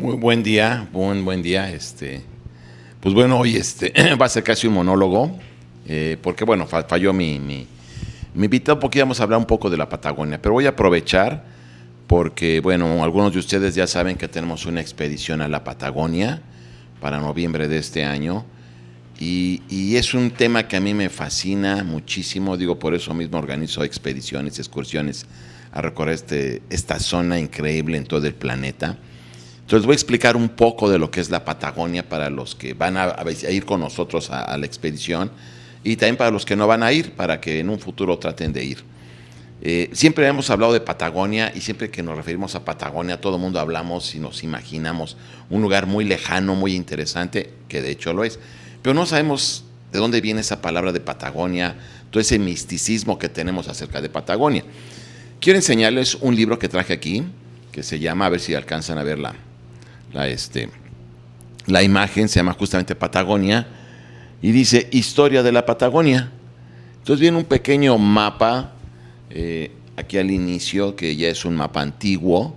Muy buen día. Pues bueno, hoy va a ser casi un monólogo, porque bueno, falló mi invitado porque íbamos a hablar un poco de la Patagonia, pero voy a aprovechar porque, bueno, algunos de ustedes ya saben que tenemos una expedición a la Patagonia para noviembre de este año y es un tema que a mí me fascina muchísimo, digo, por eso mismo organizo expediciones, excursiones a recorrer esta zona increíble en todo el planeta. Entonces voy a explicar un poco de lo que es la Patagonia para los que van a ir con nosotros a la expedición y también para los que no van a ir, para que en un futuro traten de ir. Siempre hemos hablado de Patagonia y siempre que nos referimos a Patagonia todo el mundo hablamos y nos imaginamos un lugar muy lejano, muy interesante, que de hecho lo es, pero no sabemos de dónde viene esa palabra de Patagonia, todo ese misticismo que tenemos acerca de Patagonia. Quiero enseñarles un libro que traje aquí, que se llama, a ver si alcanzan a ver la imagen, se llama justamente Patagonia, y dice Historia de la Patagonia. Entonces viene un pequeño mapa, aquí al inicio, que ya es un mapa antiguo,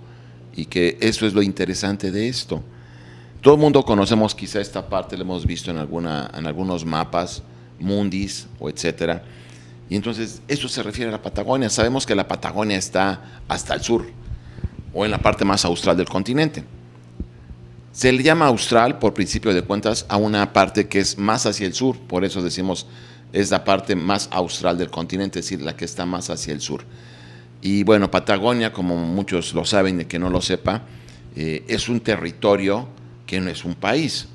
y que eso es lo interesante de esto. Todo el mundo conocemos quizá esta parte, la hemos visto en algunos mapas, mundis o etcétera, y entonces eso se refiere a la Patagonia. Sabemos que la Patagonia está hasta el sur, o en la parte más austral del continente. Se le llama austral, por principio de cuentas, a una parte que es más hacia el sur, por eso decimos es la parte más austral del continente, es decir, la que está más hacia el sur. Y bueno, Patagonia, como muchos lo saben y que no lo sepa, es un territorio que no es un país.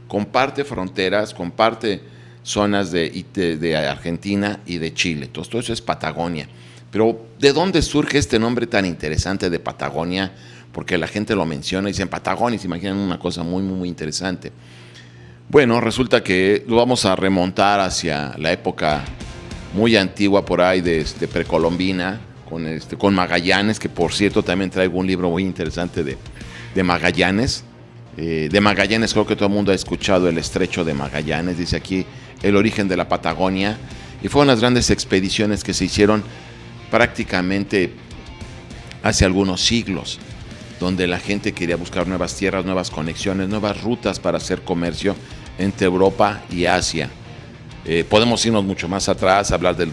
Comparte fronteras, comparte zonas de Argentina y de Chile. Entonces, todo eso es Patagonia. Pero, ¿de dónde surge este nombre tan interesante de Patagonia? Porque la gente lo menciona y dicen Patagonia y se imaginan una cosa muy, muy, muy interesante. Bueno, resulta que lo vamos a remontar hacia la época muy antigua por ahí de precolombina, con Magallanes, que por cierto también traigo un libro muy interesante de Magallanes. De Magallanes creo que todo el mundo ha escuchado el Estrecho de Magallanes, dice aquí el origen de la Patagonia, y fueron las grandes expediciones que se hicieron prácticamente hace algunos siglos, donde la gente quería buscar nuevas tierras, nuevas conexiones, nuevas rutas para hacer comercio entre Europa y Asia. Podemos irnos mucho más atrás, hablar de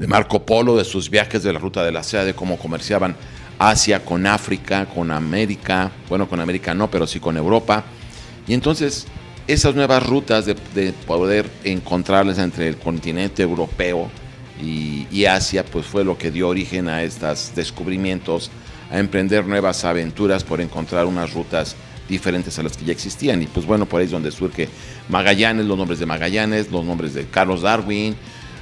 Marco Polo, de sus viajes de la ruta de la seda, de cómo comerciaban Asia con África, con América, bueno, con América no, pero sí con Europa. Y entonces esas nuevas rutas de poder encontrarlas entre el continente europeo y Asia, pues fue lo que dio origen a estos descubrimientos, a emprender nuevas aventuras por encontrar unas rutas diferentes a las que ya existían. Y pues bueno, por ahí es donde surge Magallanes, los nombres de Magallanes, los nombres de Carlos Darwin,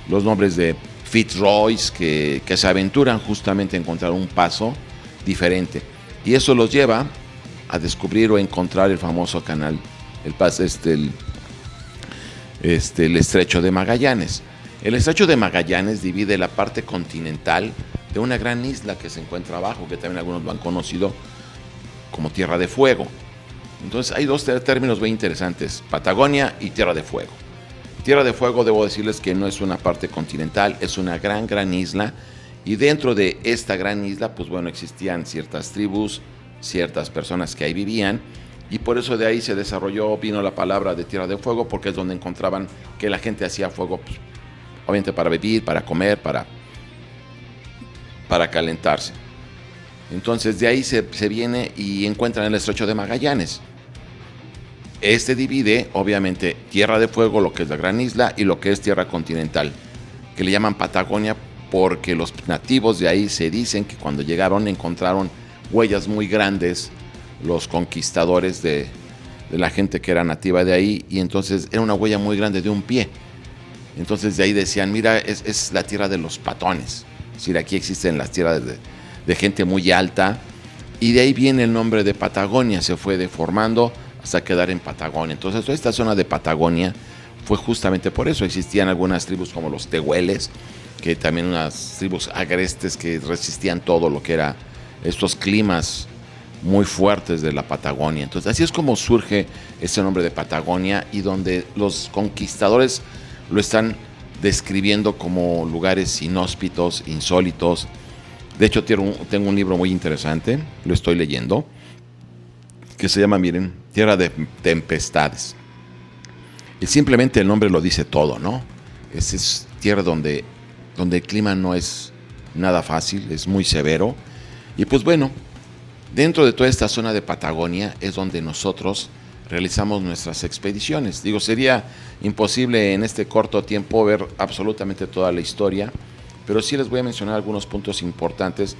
los nombres de Fitzroy, que se aventuran justamente a encontrar un paso diferente. Y eso los lleva a descubrir o encontrar el famoso canal, el Estrecho de Magallanes. El Estrecho de Magallanes divide la parte continental de una gran isla que se encuentra abajo, que también algunos lo han conocido como Tierra de Fuego. Entonces hay dos términos muy interesantes, Patagonia y Tierra de Fuego. Tierra de Fuego, debo decirles que no es una parte continental, es una gran isla, y dentro de esta gran isla, pues bueno, existían ciertas tribus, ciertas personas que ahí vivían, y por eso de ahí se desarrolló, vino la palabra de Tierra de Fuego, porque es donde encontraban que la gente hacía fuego, pues, obviamente para vivir, para comer, para calentarse. Entonces de ahí se viene y encuentran el Estrecho de Magallanes. Divide, obviamente, Tierra de Fuego, lo que es la gran isla, y lo que es tierra continental, que le llaman Patagonia porque los nativos de ahí se dicen que cuando llegaron encontraron huellas muy grandes, los conquistadores de la gente que era nativa de ahí, y entonces era una huella muy grande de un pie. Entonces de ahí decían, mira, es la tierra de los patones. Es decir, aquí existen las tierras de gente muy alta, y de ahí viene el nombre de Patagonia, se fue deformando hasta quedar en Patagonia. Entonces toda esta zona de Patagonia fue justamente por eso. Existían algunas tribus como los tehueles, que también unas tribus agrestes que resistían todo lo que era estos climas muy fuertes de la Patagonia. Entonces así es como surge este nombre de Patagonia, y donde los conquistadores lo están describiendo como lugares inhóspitos, insólitos. De hecho tengo un libro muy interesante, lo estoy leyendo, que se llama, miren, tierra de tempestades. Y simplemente el nombre lo dice todo, ¿no? Es tierra donde el clima no es nada fácil, es muy severo. Y pues bueno, dentro de toda esta zona de Patagonia es donde nosotros realizamos nuestras expediciones. Digo, sería imposible en este corto tiempo ver absolutamente toda la historia, pero sí les voy a mencionar algunos puntos importantes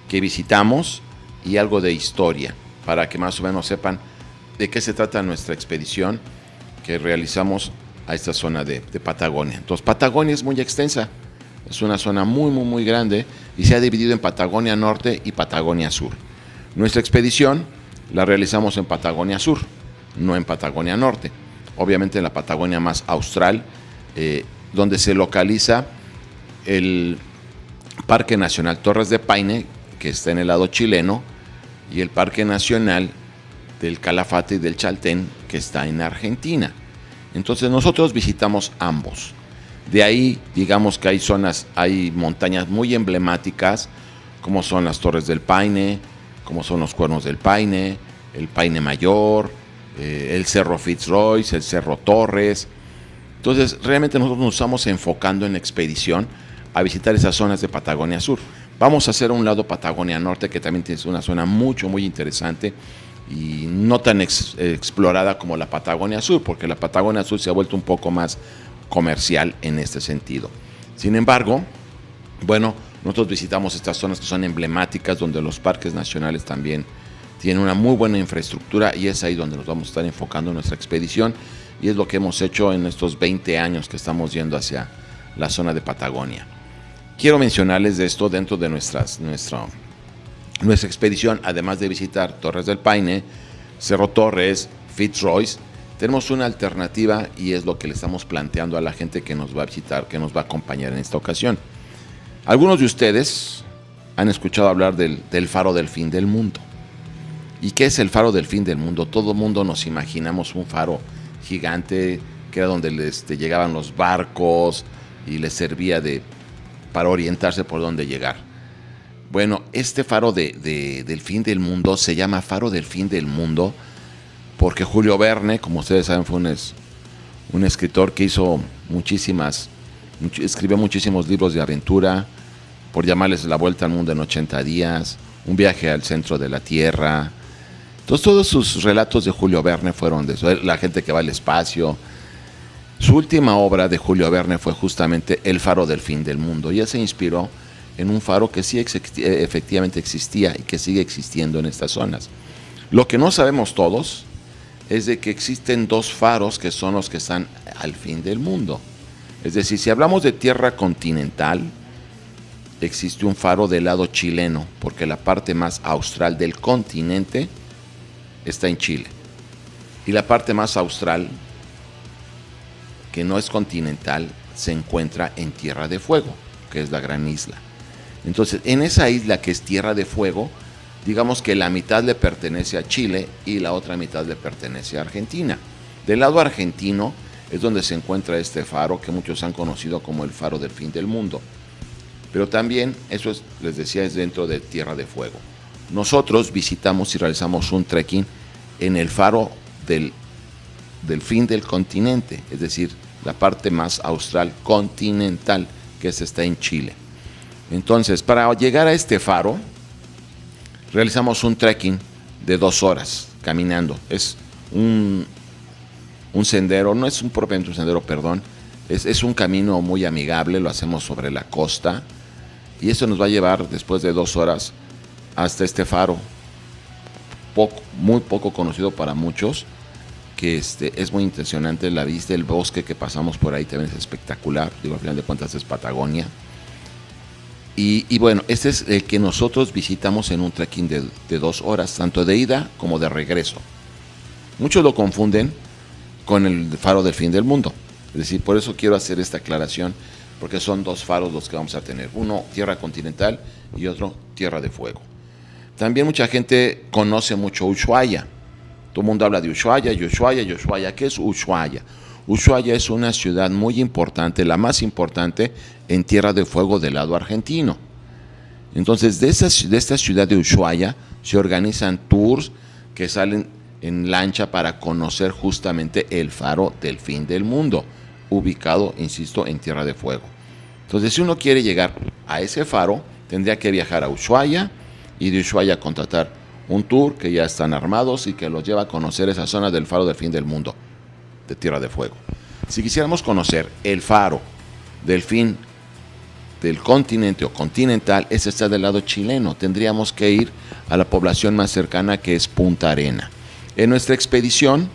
que visitamos y algo de historia, para que más o menos sepan de qué se trata nuestra expedición que realizamos a esta zona de Patagonia. Entonces, Patagonia es muy extensa, es una zona muy, muy, muy grande y se ha dividido en Patagonia Norte y Patagonia Sur. Nuestra expedición la realizamos en Patagonia Sur, no en Patagonia Norte. Obviamente en la Patagonia más austral, donde se localiza el Parque Nacional Torres de Paine, que está en el lado chileno, y el Parque Nacional del Calafate y del Chaltén, que está en Argentina. Entonces nosotros visitamos ambos. De ahí, digamos que hay zonas, hay montañas muy emblemáticas, como son las Torres del Paine, como son los Cuernos del Paine, el Paine Mayor, el Cerro Fitzroy, el Cerro Torres. Entonces, realmente nosotros nos estamos enfocando en la expedición a visitar esas zonas de Patagonia Sur. Vamos a hacer a un lado Patagonia Norte, que también es una zona muy interesante y no tan explorada como la Patagonia Sur, porque la Patagonia Sur se ha vuelto un poco más comercial en este sentido. Sin embargo, bueno, nosotros visitamos estas zonas que son emblemáticas, donde los parques nacionales también tienen una muy buena infraestructura, y es ahí donde nos vamos a estar enfocando en nuestra expedición, y es lo que hemos hecho en estos 20 años que estamos yendo hacia la zona de Patagonia. Quiero mencionarles de esto dentro de nuestra expedición. Además de visitar Torres del Paine, Cerro Torres, Fitzroy, tenemos una alternativa, y es lo que le estamos planteando a la gente que nos va a visitar, que nos va a acompañar en esta ocasión. Algunos de ustedes han escuchado hablar del faro del fin del mundo. ¿Y qué es el faro del fin del mundo? Todo el mundo nos imaginamos un faro gigante, que era donde llegaban los barcos y les servía para orientarse por dónde llegar. Bueno, este faro del fin del mundo se llama Faro del Fin del Mundo porque Julio Verne, como ustedes saben, fue un escritor que escribió muchísimos libros de aventura, por llamarles La Vuelta al Mundo en 80 días, Un viaje al centro de la Tierra. Entonces, todos sus relatos de Julio Verne fueron de eso, la gente que va al espacio. Su última obra de Julio Verne fue justamente El Faro del Fin del Mundo, y él se inspiró en un faro que sí efectivamente existía y que sigue existiendo en estas zonas. Lo que no sabemos todos es de que existen dos faros que son los que están al fin del mundo. Es decir, si hablamos de tierra continental, existe un faro del lado chileno, porque la parte más austral del continente está en Chile. Y la parte más austral, que no es continental, se encuentra en Tierra de Fuego, que es la gran isla. Entonces, en esa isla que es Tierra de Fuego, digamos que la mitad le pertenece a Chile y la otra mitad le pertenece a Argentina. Del lado argentino es donde se encuentra este faro que muchos han conocido como el Faro del Fin del Mundo. Pero también, eso les decía, es dentro de Tierra de Fuego. Nosotros visitamos y realizamos un trekking en el faro del fin del continente, es decir, la parte más austral continental, que está en Chile. Entonces, para llegar a este faro, realizamos un trekking de 2 horas caminando. Es un sendero, no es propiamente un sendero, perdón, es un camino muy amigable, lo hacemos sobre la costa, y eso nos va a llevar, después de 2 horas, hasta este faro, muy poco conocido para muchos, que es muy impresionante. La vista, el bosque que pasamos por ahí también es espectacular. Digo, al final de cuentas es Patagonia. Y bueno, este es el que nosotros visitamos en un trekking de 2 horas, tanto de ida como de regreso. Muchos lo confunden con el faro del fin del mundo. Es decir, por eso quiero hacer esta aclaración, porque son 2 faros los que vamos a tener. Uno, tierra continental, y otro, Tierra de Fuego. También mucha gente conoce mucho Ushuaia. Todo el mundo habla de Ushuaia. ¿Qué es Ushuaia? Ushuaia es una ciudad muy importante, la más importante en Tierra de Fuego del lado argentino. Entonces, de esta ciudad de Ushuaia se organizan tours que salen en lancha para conocer justamente el faro del fin del mundo, ubicado, insisto, en Tierra de Fuego. Entonces, si uno quiere llegar a ese faro, tendría que viajar a Ushuaia y de Ushuaia contratar un tour que ya están armados y que los lleva a conocer esa zona del faro del fin del mundo, de Tierra de Fuego. Si quisiéramos conocer el faro del fin del continente o continental, ese está del lado chileno. Tendríamos que ir a la población más cercana, que es Punta Arena. En nuestra expedición,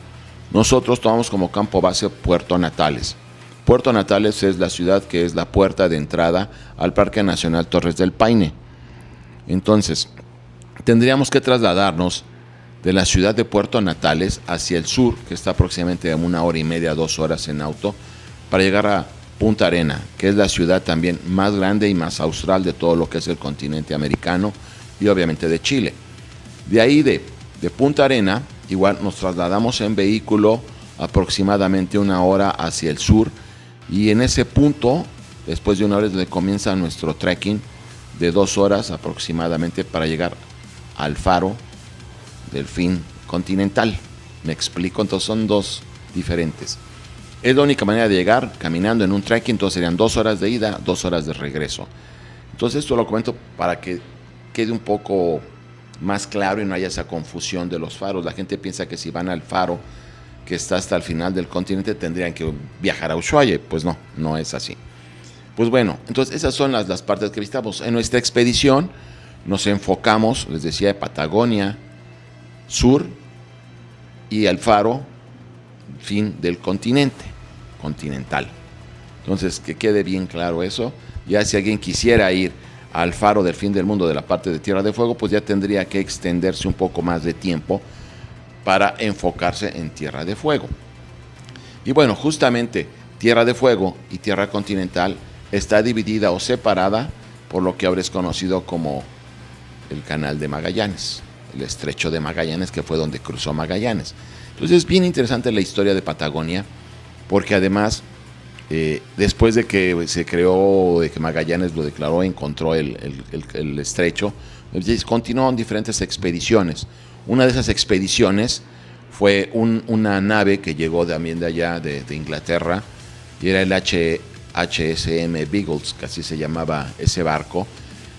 nosotros tomamos como campo base Puerto Natales. Puerto Natales es la ciudad que es la puerta de entrada al Parque Nacional Torres del Paine. Entonces, tendríamos que trasladarnos de la ciudad de Puerto Natales hacia el sur, que está aproximadamente a 1 hora y media, 2 horas en auto, para llegar a Punta Arena, que es la ciudad también más grande y más austral de todo lo que es el continente americano y obviamente de Chile. De ahí de Punta Arena, igual nos trasladamos en vehículo aproximadamente 1 hora hacia el sur, y en ese punto, después de 1 hora, es donde comienza nuestro trekking de 2 horas aproximadamente para llegar al faro del fin continental. Me explico, entonces son dos diferentes. Es la única manera de llegar caminando en un trekking, entonces serían 2 horas de ida, 2 horas de regreso. Entonces esto lo comento para que quede un poco más claro y no haya esa confusión de los faros. La gente piensa que si van al faro que está hasta el final del continente tendrían que viajar a Ushuaia. Pues no, no es así. Pues bueno, entonces esas son las partes que visitamos. En nuestra expedición nos enfocamos, les decía, de Patagonia Sur y al faro fin del continental. Entonces, que quede bien claro eso. Ya si alguien quisiera ir al faro del fin del mundo de la parte de Tierra de Fuego, pues ya tendría que extenderse un poco más de tiempo para enfocarse en Tierra de Fuego. Y bueno, justamente Tierra de Fuego y Tierra continental está dividida o separada por lo que ahora es conocido como el Canal de Magallanes, el Estrecho de Magallanes, que fue donde cruzó Magallanes. Entonces es bien interesante la historia de Patagonia, porque además, después de que se creó, de que Magallanes lo declaró, encontró el estrecho, continuaron diferentes expediciones. Una de esas expediciones fue una nave que llegó también de allá, de Inglaterra, y era el HSM Beagles, que así se llamaba ese barco.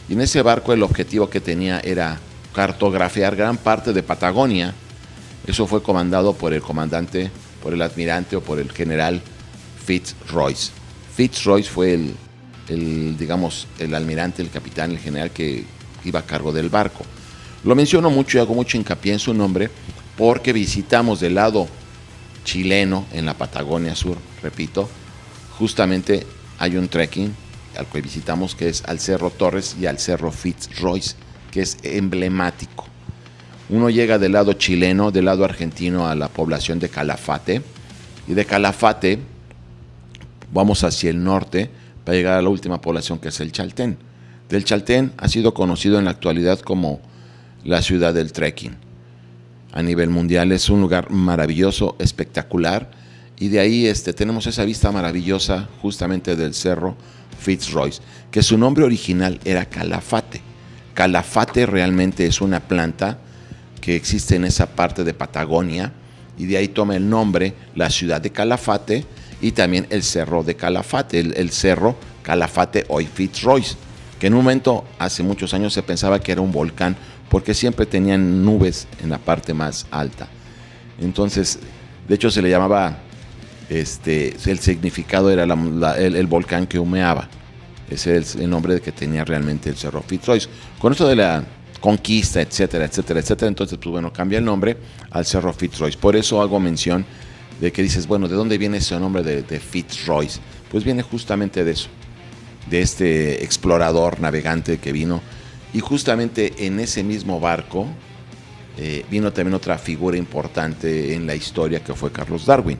Y en ese barco el objetivo que tenía era cartografiar gran parte de Patagonia. Eso fue comandado por el comandante, por el almirante o por el general Fitzroy. Fitzroy fue el almirante, el capitán, el general que iba a cargo del barco. Lo menciono mucho y hago mucho hincapié en su nombre porque visitamos del lado chileno, en la Patagonia Sur, repito, justamente hay un trekking al que visitamos, que es al Cerro Torres y al Cerro Fitzroy, que es emblemático. Uno llega del lado chileno, del lado argentino, a la población de Calafate, y de Calafate vamos hacia el norte para llegar a la última población, que es el Chaltén. Del Chaltén ha sido conocido en la actualidad como la ciudad del trekking. A nivel mundial es un lugar maravilloso, espectacular, y de ahí tenemos esa vista maravillosa justamente del Cerro Fitzroy, que su nombre original era Calafate. Calafate realmente es una planta que existe en esa parte de Patagonia, y de ahí toma el nombre la ciudad de Calafate y también el cerro de Calafate, el cerro Calafate hoy Fitzroy, que en un momento, hace muchos años, se pensaba que era un volcán porque siempre tenían nubes en la parte más alta. Entonces, de hecho se le llamaba, el significado era el volcán que humeaba. Ese es el nombre que tenía realmente el cerro Fitzroy. Con esto de la conquista, etcétera, etcétera, etcétera, entonces, pues bueno, cambia el nombre al cerro Fitzroy. Por eso hago mención de que dices, bueno, ¿de dónde viene ese nombre de Fitzroy? Pues viene justamente de eso, de este explorador, navegante que vino, y justamente en ese mismo barco vino también otra figura importante en la historia, que fue Carlos Darwin.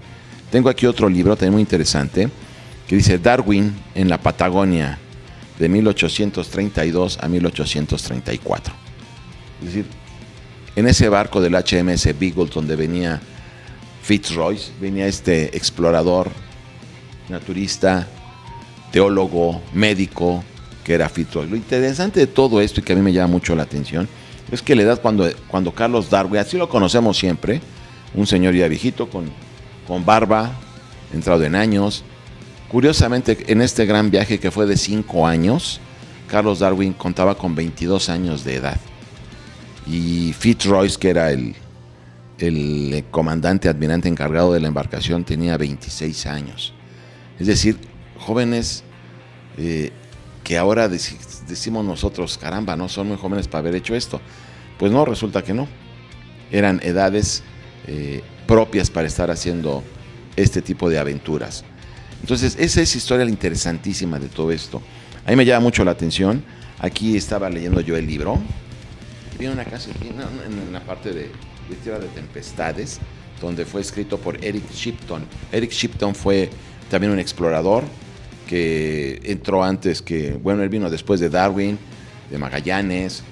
Tengo aquí otro libro también muy interesante que dice Darwin en la Patagonia de 1832 a 1834. Es decir, en ese barco del HMS Beagle donde venía Fitzroy, venía este explorador, naturista, teólogo, médico, que era Fitzroy. Lo interesante de todo esto, y que a mí me llama mucho la atención, es que la edad cuando Carlos Darwin, así lo conocemos siempre, un señor ya viejito con barba, entrado en años. Curiosamente, en este gran viaje que fue de 5 años, Carlos Darwin contaba con 22 años de edad. Y Fitzroy, que era el comandante admirante encargado de la embarcación, tenía 26 años. Es decir, jóvenes que ahora decimos nosotros, caramba, no son muy jóvenes para haber hecho esto. Pues no, resulta que no. Eran edades propias para estar haciendo este tipo de aventuras. Entonces, esa es historia interesantísima de todo esto. A mí me llama mucho la atención. Aquí estaba leyendo yo el libro. Viene una casa en la parte de Tierra de Tempestades, donde fue escrito por Eric Shipton. Eric Shipton fue también un explorador que entró antes que, bueno, él vino después de Darwin, de Magallanes,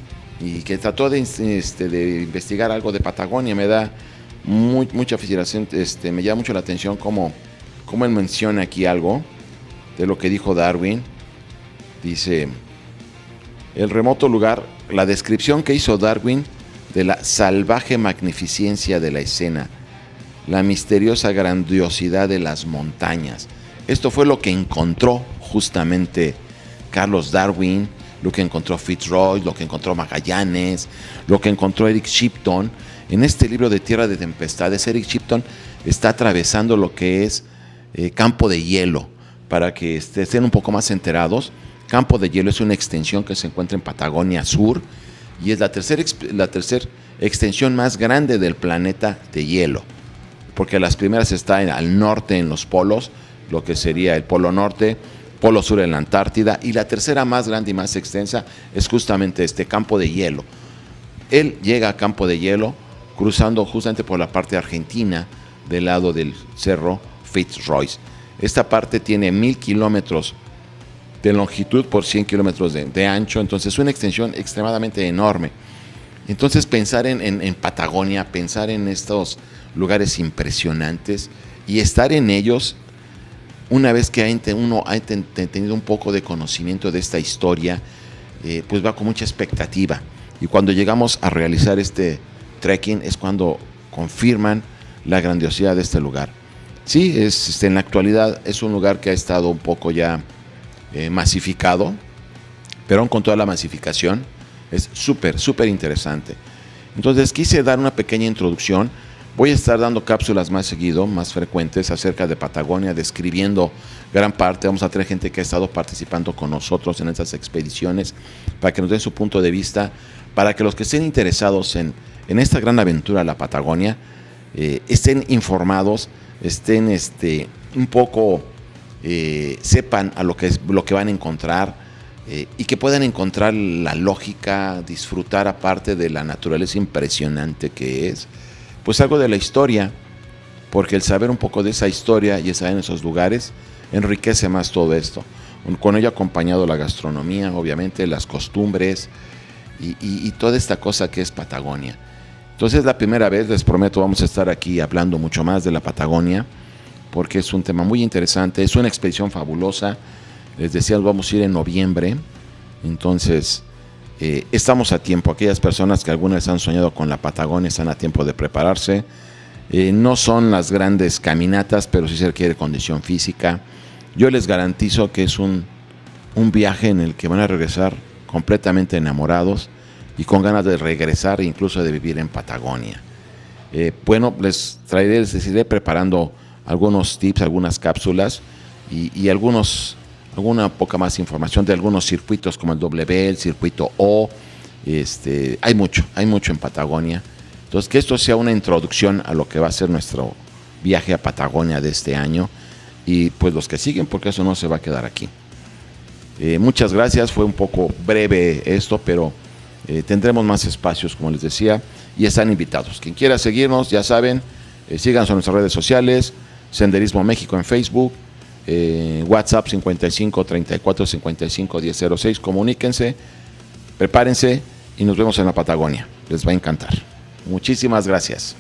y que trató de investigar algo de Patagonia. Me da mucha fascinación, me llama mucho la atención cómo él menciona aquí algo de lo que dijo Darwin. Dice, el remoto lugar, la descripción que hizo Darwin de la salvaje magnificencia de la escena, la misteriosa grandiosidad de las montañas. Esto fue lo que encontró justamente Carlos Darwin, lo que encontró Fitzroy, lo que encontró Magallanes, lo que encontró Eric Shipton. En este libro de Tierra de Tempestades, Eric Shipton está atravesando lo que es Campo de Hielo. Para que estén un poco más enterados, Campo de Hielo es una extensión que se encuentra en Patagonia Sur y es la tercera extensión más grande del planeta de hielo, porque las primeras están al norte en los polos, lo que sería el Polo Norte, Polo Sur en la Antártida, y la tercera más grande y más extensa es justamente este Campo de Hielo. Él llega a Campo de Hielo cruzando justamente por la parte argentina del lado del cerro Fitzroy. Esta parte tiene 1000 kilómetros de longitud por 100 kilómetros de ancho, entonces es una extensión extremadamente enorme. Entonces pensar en Patagonia, pensar en estos lugares impresionantes y estar en ellos, una vez que uno ha tenido un poco de conocimiento de esta historia, pues va con mucha expectativa. Y cuando llegamos a realizar este trekking es cuando confirman la grandiosidad de este lugar. Sí, en la actualidad es un lugar que ha estado un poco ya masificado, pero aún con toda la masificación es súper interesante. Entonces quise dar una pequeña introducción. Voy a estar dando cápsulas más seguido, más frecuentes acerca de Patagonia, describiendo gran parte. Vamos a tener gente que ha estado participando con nosotros en estas expediciones para que nos den su punto de vista, para que los que estén interesados en esta gran aventura a la Patagonia estén informados, estén un poco sepan a lo que van a encontrar y que puedan encontrar la lógica, disfrutar aparte de la naturaleza impresionante que es, pues algo de la historia, porque el saber un poco de esa historia y estar en esos lugares enriquece más todo esto. Con ello acompañado la gastronomía, obviamente, las costumbres y toda esta cosa que es Patagonia. Entonces la primera vez, les prometo, vamos a estar aquí hablando mucho más de la Patagonia, porque es un tema muy interesante, es una expedición fabulosa. Les decía, vamos a ir en noviembre, entonces estamos a tiempo. Aquellas personas que alguna vez han soñado con la Patagonia están a tiempo de prepararse. No son las grandes caminatas, pero sí se requiere condición física. Yo les garantizo que es un viaje en el que van a regresar completamente enamorados y con ganas de regresar e incluso de vivir en Patagonia. Bueno, les iré preparando algunos tips, algunas cápsulas y alguna poca más información de algunos circuitos como el W, el circuito O. Hay mucho en Patagonia. Entonces, que esto sea una introducción a lo que va a ser nuestro viaje a Patagonia de este año y pues los que siguen, porque eso no se va a quedar aquí. Muchas gracias, fue un poco breve esto, pero tendremos más espacios, como les decía, y están invitados. Quien quiera seguirnos, ya saben, síganos en nuestras redes sociales, Senderismo México en Facebook, WhatsApp 55 34 55 1006, comuníquense, prepárense y nos vemos en la Patagonia, les va a encantar. Muchísimas gracias.